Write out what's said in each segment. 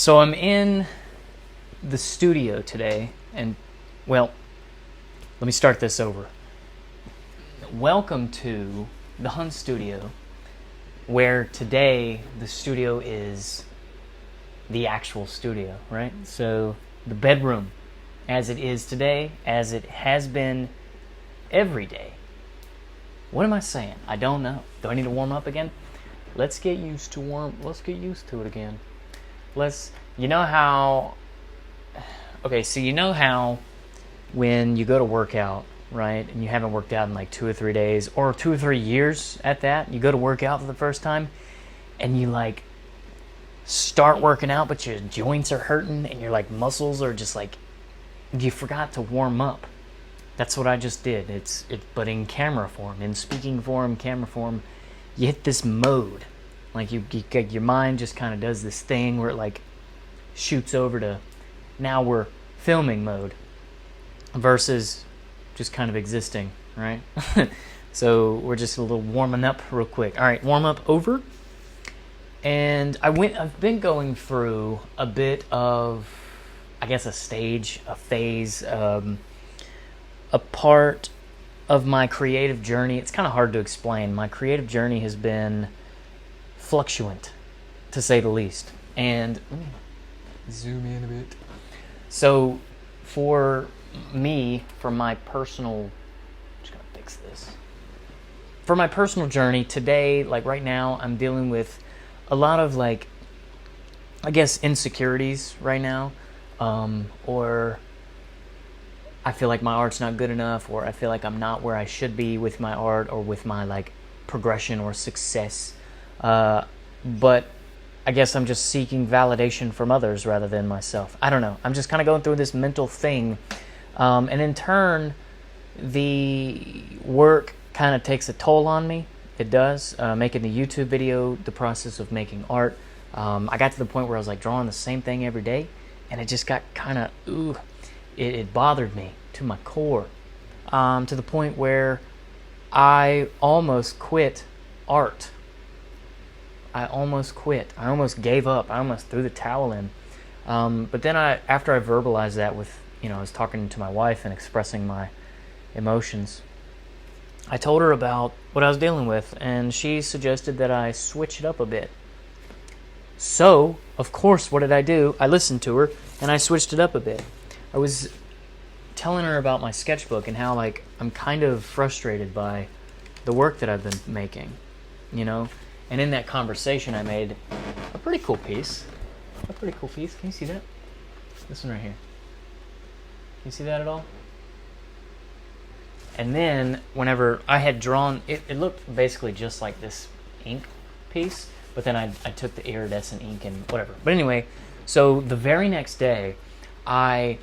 So I'm in the studio today, and, well, let me start this over. Welcome to the Hunt Studio, where today the studio is the actual studio, right? So the bedroom, as it is today, as it has been every day. What am I saying? I don't know. Do I need to warm up again? Let's get used to it again. You know how when you go to work out, right, and you haven't worked out in like 2 or 3 days, or 2 or 3 years at that, you go to work out for the first time, and you like start working out, but your joints are hurting, and your like muscles are just like, you forgot to warm up. That's what I just did. But in camera form, in speaking form, camera form, you hit this mode. Like your mind just kind of does this thing where it like shoots over to, now we're filming mode versus just kind of existing, right? So we're just a little warming up real quick. All right, warm up over. And I've been going through a bit of, I guess, a phase, a part of my creative journey. It's kind of hard to explain. My creative journey has been fluctuant, to say the least. And zoom in a bit. So for me, for my personal journey today, like right now, I'm dealing with a lot of like, I guess, insecurities right now, or I feel like my art's not good enough, or I feel like I'm not where I should be with my art or with my like progression or success. But I guess I'm just seeking validation from others rather than myself. I don't know. I'm just kind of going through this mental thing. And in turn, the work kind of takes a toll on me. It does. Making the YouTube video, the process of making art. I got to the point where I was like drawing the same thing every day, and it just got kind of, it bothered me to my core. To the point where I almost quit art. I almost quit. I almost gave up. I almost threw the towel in. But then after I verbalized that with, I was talking to my wife and expressing my emotions, I told her about what I was dealing with, and she suggested that I switch it up a bit. So, of course, what did I do? I listened to her, and I switched it up a bit. I was telling her about my sketchbook and how, like, I'm kind of frustrated by the work that I've been making, And in that conversation, I made a pretty cool piece. Can you see that? This one right here. Can you see that at all? And then whenever I had drawn, it looked basically just like this ink piece, but then I took the iridescent ink and whatever. But anyway, so the very next day, I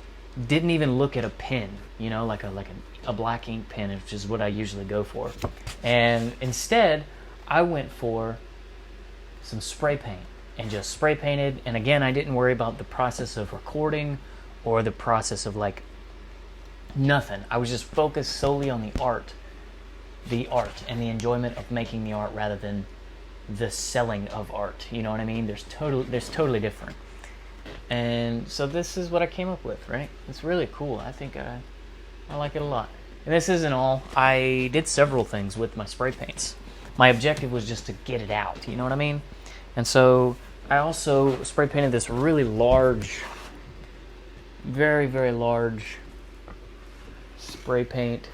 didn't even look at a pen, like a black ink pen, which is what I usually go for. And instead, I went for some spray paint and just spray painted. And again, I didn't worry about the process of recording or the process of like nothing. I was just focused solely on the art and the enjoyment of making the art rather than the selling of art. You know what I mean? There's totally different. And so this is what I came up with, right? It's really cool. I think I like it a lot. And this isn't all. I did several things with my spray paints. My objective was just to get it out, you know what I mean? And so I also spray painted this really large, very, very large spray paint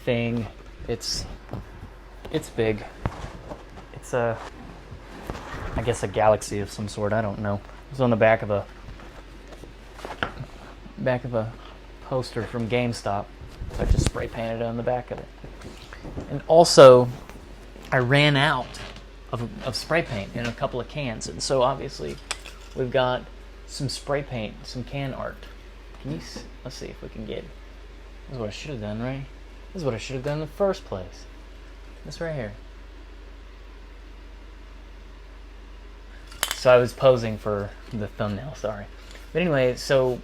thing. It's big. It's I guess a galaxy of some sort, I don't know. It's on the back of a poster from GameStop. So I just spray painted it on the back of it. And also, I ran out of spray paint in a couple of cans, and so obviously we've got some spray paint, some can art. Let's see if we can get. This is what I should have done, right? This is what I should have done in the first place. This right here. So I was posing for the thumbnail, sorry. But anyway, so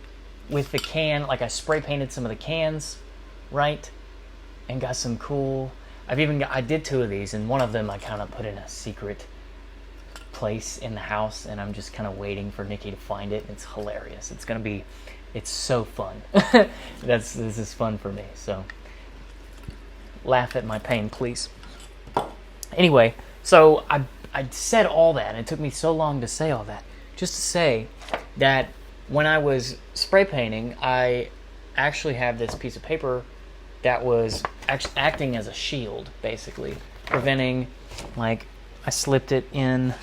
with the can, like I spray painted some of the cans, right? And got some cool. I did 2 of these, and one of them I kind of put in a secret place in the house, and I'm just kind of waiting for Nikki to find it. It's hilarious. It's so fun. This is fun for me. So laugh at my pain, please. Anyway, so I said all that, and it took me so long to say all that, just to say that when I was spray painting, I actually have this piece of paper that was acting as a shield, basically, preventing, like, I slipped it in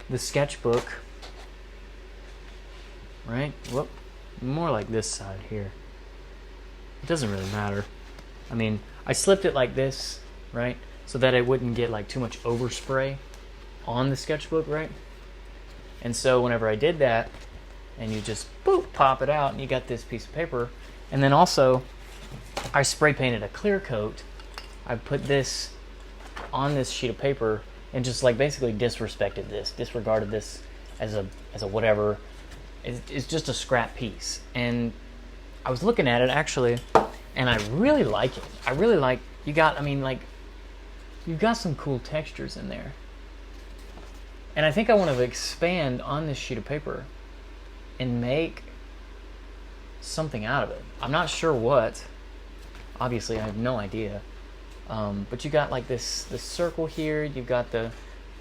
the sketchbook, right? Whoop, more like this side here. It doesn't really matter. I mean, I slipped it like this, right? So that it wouldn't get like too much overspray on the sketchbook, right? And so whenever I did that, and you just boop, pop it out, and you got this piece of paper. And then also, I spray painted a clear coat. I put this on this sheet of paper and just like basically disregarded this as a whatever. It's just a scrap piece. And I was looking at it actually, and I really like it. I really like, you've got some cool textures in there. And I think I want to expand on this sheet of paper and make something out of it. I'm not sure what. Obviously, I have no idea. But you got like this circle here. You've got the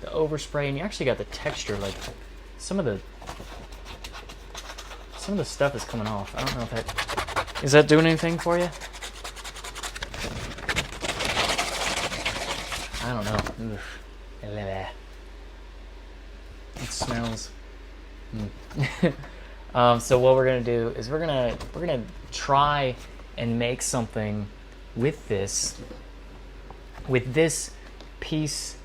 overspray, and you actually got the texture. Like some of the stuff is coming off. I don't know if is that doing anything for you? I don't know. It smells. So what we're gonna do is we're gonna try and make something with this piece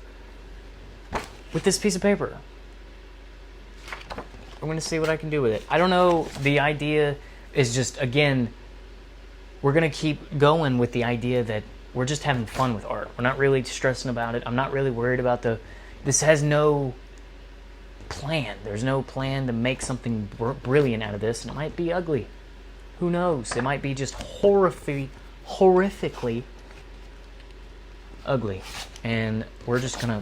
of paper. I'm gonna see what I can do with it. I don't know. The idea is just, again, we're gonna keep going with the idea that we're just having fun with art. We're not really stressing about it. I'm not really worried about this has no plan. There's no plan to make something brilliant out of this, and it might be ugly. Who knows? It might be just horrifically ugly, and we're just gonna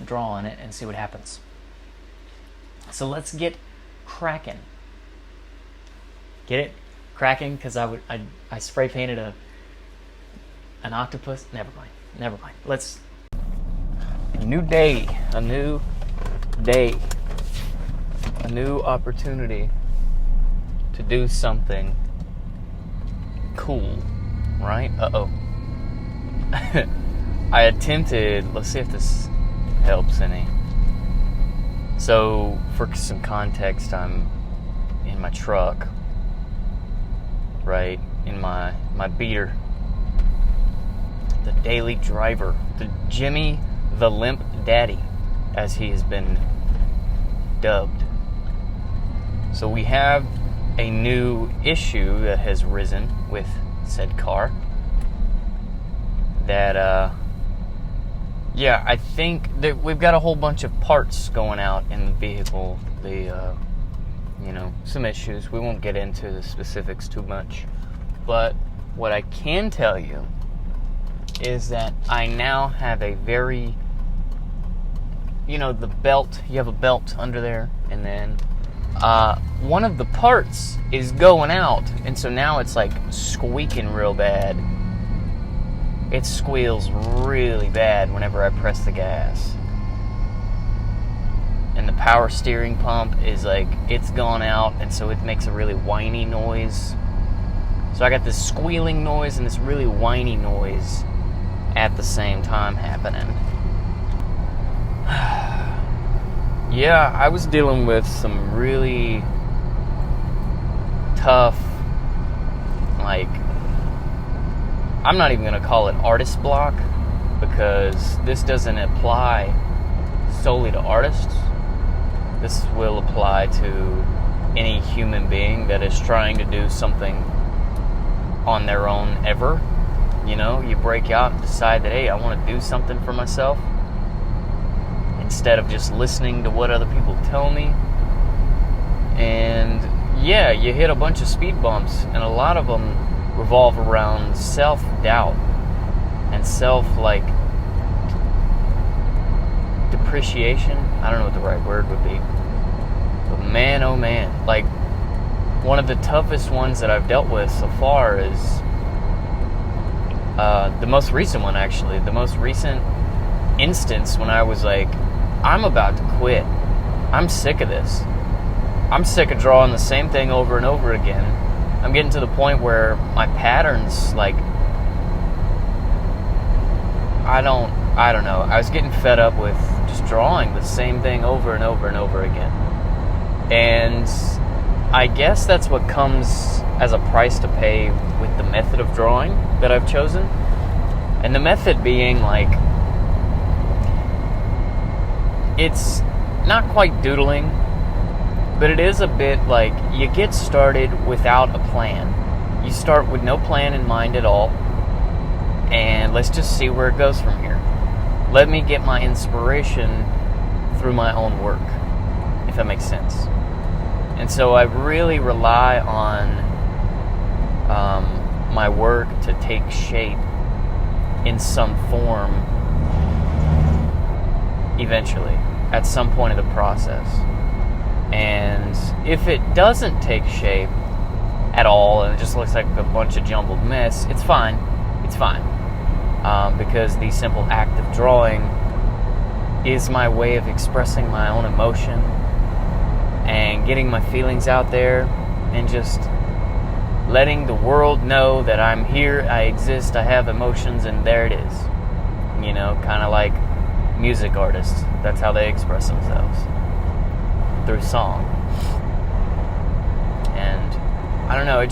draw on it and see what happens. So let's get cracking. Get it? Cracking? Because I spray painted an octopus. Never mind. Let's. A new day. A new opportunity to do something cool, right? Uh-oh. I attempted, let's see if this helps any. So, for some context, I'm in my truck, right? In my beater. The daily driver. The Jimmy the Limp Daddy, as he has been dubbed. So we have a new issue that has risen with said car that I think that we've got a whole bunch of parts going out in the vehicle. Some issues. We won't get into the specifics too much, but what I can tell you is that I now have a very, the belt, you have a belt under there, and then one of the parts is going out, and so now it's like squeaking real bad. It squeals really bad whenever I press the gas. And the power steering pump is like, it's gone out, and so it makes a really whiny noise. So I got this squealing noise and this really whiny noise at the same time happening. Yeah, I was dealing with some really tough, I'm not even going to call it artist block, because this doesn't apply solely to artists. This will apply to any human being that is trying to do something on their own ever. You break out and decide that, hey, I want to do something for myself, instead of just listening to what other people tell me. And yeah, you hit a bunch of speed bumps, and a lot of them revolve around self-doubt and appreciation. I don't know what the right word would be. But man, oh man. Like, one of the toughest ones that I've dealt with so far is the most recent one, actually. The most recent instance when I was like, I'm about to quit. I'm sick of this. I'm sick of drawing the same thing over and over again. I'm getting to the point where my patterns, like, I don't know. I was getting fed up with just drawing the same thing over and over and over again. And I guess that's what comes as a price to pay with the method of drawing that I've chosen. And the method being, like, it's not quite doodling, but it is a bit like you get started without a plan. You start with no plan in mind at all, and let's just see where it goes from here. Let me get my inspiration through my own work, if that makes sense. And so I really rely on my work to take shape in some form eventually, at some point of the process. And if it doesn't take shape at all and it just looks like a bunch of jumbled mess, it's fine. It's fine. Because the simple act of drawing is my way of expressing my own emotion and getting my feelings out there and just letting the world know that I'm here, I exist, I have emotions, and there it is. You know, kind of like music artists. That's how they express themselves, through song. And I don't know, it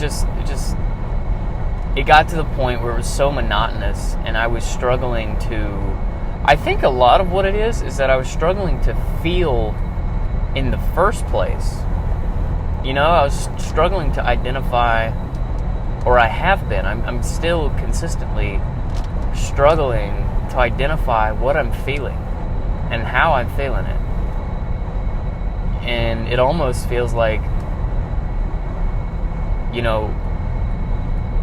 got to the point where it was so monotonous, and I was struggling to, I think a lot of what it is that I was struggling to feel in the first place. You know, I was struggling to identify, or I have been, I'm still consistently struggling to identify what I'm feeling and how I'm feeling it. And it almost feels like, you know,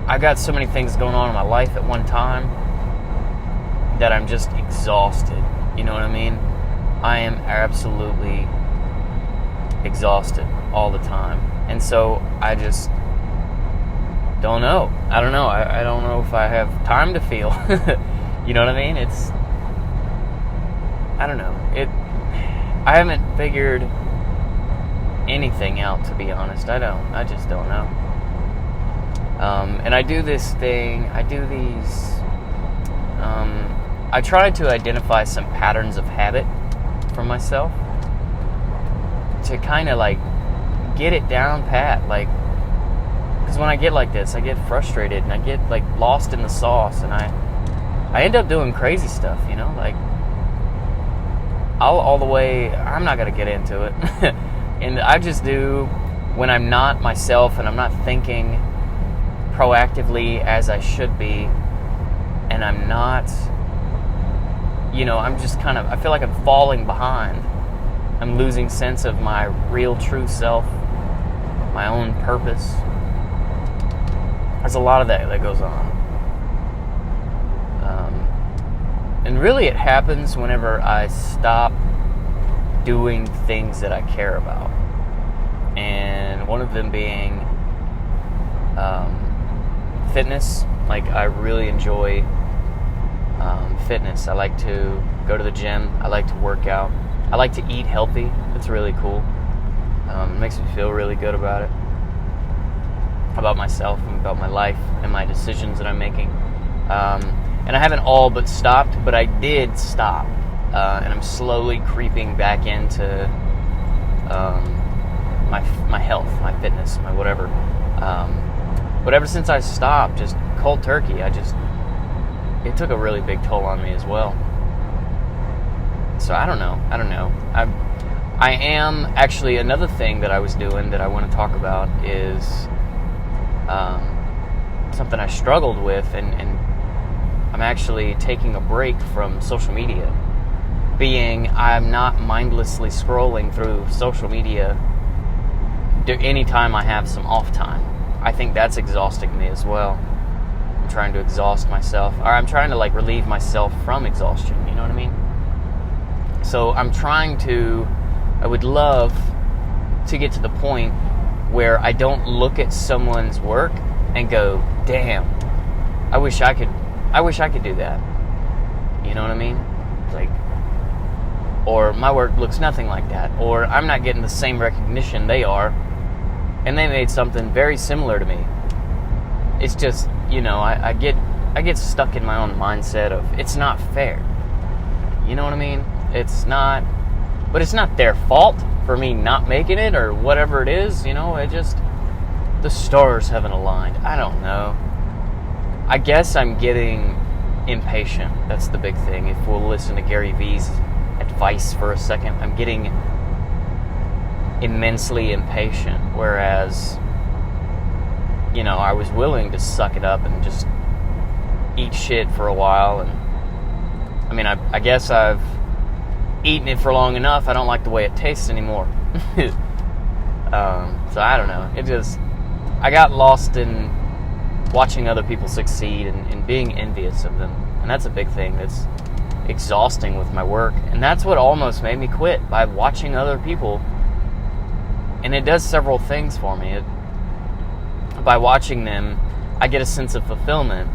I got so many things going on in my life at one time that I'm just exhausted. You know what I mean? I am absolutely exhausted all the time. And so I just don't know. I don't know. I don't know if I have time to feel. You know what I mean? I don't know. I haven't figured anything out, to be honest. I just don't know. And I do this thing. I try to identify some patterns of habit for myself to kind of like get it down pat, like, because when I get like this, I get frustrated and I get like lost in the sauce, and I end up doing crazy stuff, you know, like I'm not gonna get into it. And I just do when I'm not myself and I'm not thinking proactively as I should be, and I'm not, you know, I'm just kind of, I feel like I'm falling behind. I'm losing sense of my real true self, my own purpose. There's a lot of that goes on. And really it happens whenever I stop doing things that I care about. And one of them being fitness. Like, I really enjoy fitness. I like to go to the gym. I like to work out. I like to eat healthy. It's really cool. It makes me feel really good about it, about myself and about my life and my decisions that I'm making. And I haven't all but stopped, but I did stop. And I'm slowly creeping back into my health, my fitness, my whatever. But ever since I stopped, just cold turkey, it took a really big toll on me as well. So I don't know. I am actually, another thing that I was doing that I want to talk about is something I struggled with, and I'm actually taking a break from social media. Being I'm not mindlessly scrolling through social media anytime I have some off time. I think that's exhausting me as well. I'm trying to exhaust myself, or I'm trying to like relieve myself from exhaustion, you know what I mean? So I would love to get to the point where I don't look at someone's work and go, damn, I wish I could do that. You know what I mean? Like, or my work looks nothing like that, or I'm not getting the same recognition they are, and they made something very similar to me. It's just, I get stuck in my own mindset of it's not fair. You know what I mean? It's not their fault for me not making it or whatever it is, the stars haven't aligned. I don't know. I guess I'm getting impatient. That's the big thing. If we'll listen to Gary Vee's advice for a second, I'm getting immensely impatient, whereas, I was willing to suck it up and just eat shit for a while, and I guess I've eaten it for long enough. I don't like the way it tastes anymore. So I don't know. I got lost in watching other people succeed and being envious of them. And that's a big thing that's exhausting with my work. And that's what almost made me quit, by watching other people. And it does several things for me. By watching them, I get a sense of fulfillment.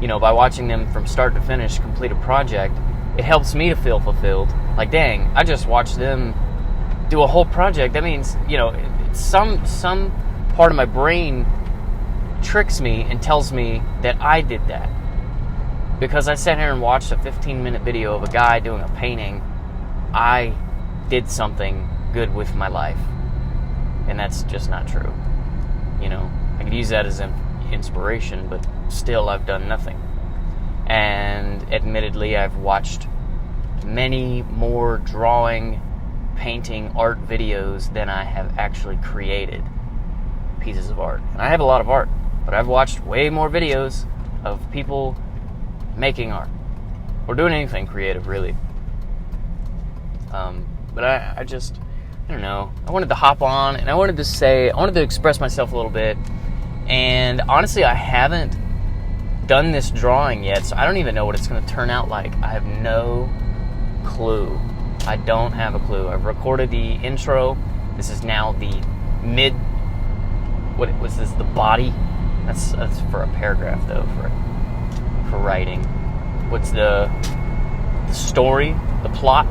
By watching them from start to finish complete a project, it helps me to feel fulfilled. Like, dang, I just watched them do a whole project. That means, some part of my brain tricks me and tells me that I did that. Because I sat here and watched a 15-minute video of a guy doing a painting, I did something good with my life. And that's just not true. I could use that as inspiration, but still I've done nothing. And admittedly, I've watched many more drawing, painting, art videos than I have actually created pieces of art. And I have a lot of art, but I've watched way more videos of people making art or doing anything creative, really. But I don't know. I wanted to hop on and I wanted to express myself a little bit. And honestly, I haven't done this drawing yet, so I don't even know what it's going to turn out like. I have no clue. I don't have a clue. I've recorded the intro. This is now the what was this, the body? That's for a paragraph, though, for writing. What's the story, the plot,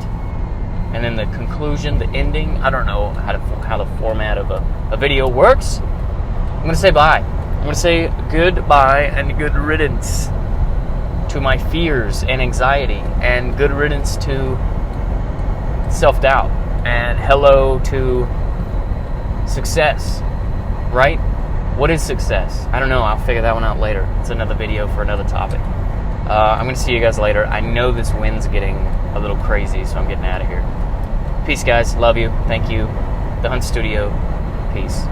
and then the conclusion, the ending. I don't know how the format of a video works. I'm going to say bye. I'm going to say goodbye and good riddance to my fears and anxiety, and good riddance to self-doubt, and hello to success, right? What is success? I don't know. I'll figure that one out later. It's another video for another topic. I'm going to see you guys later. I know this wind's getting a little crazy, so I'm getting out of here. Peace, guys. Love you. Thank you. The Hunt Studio. Peace.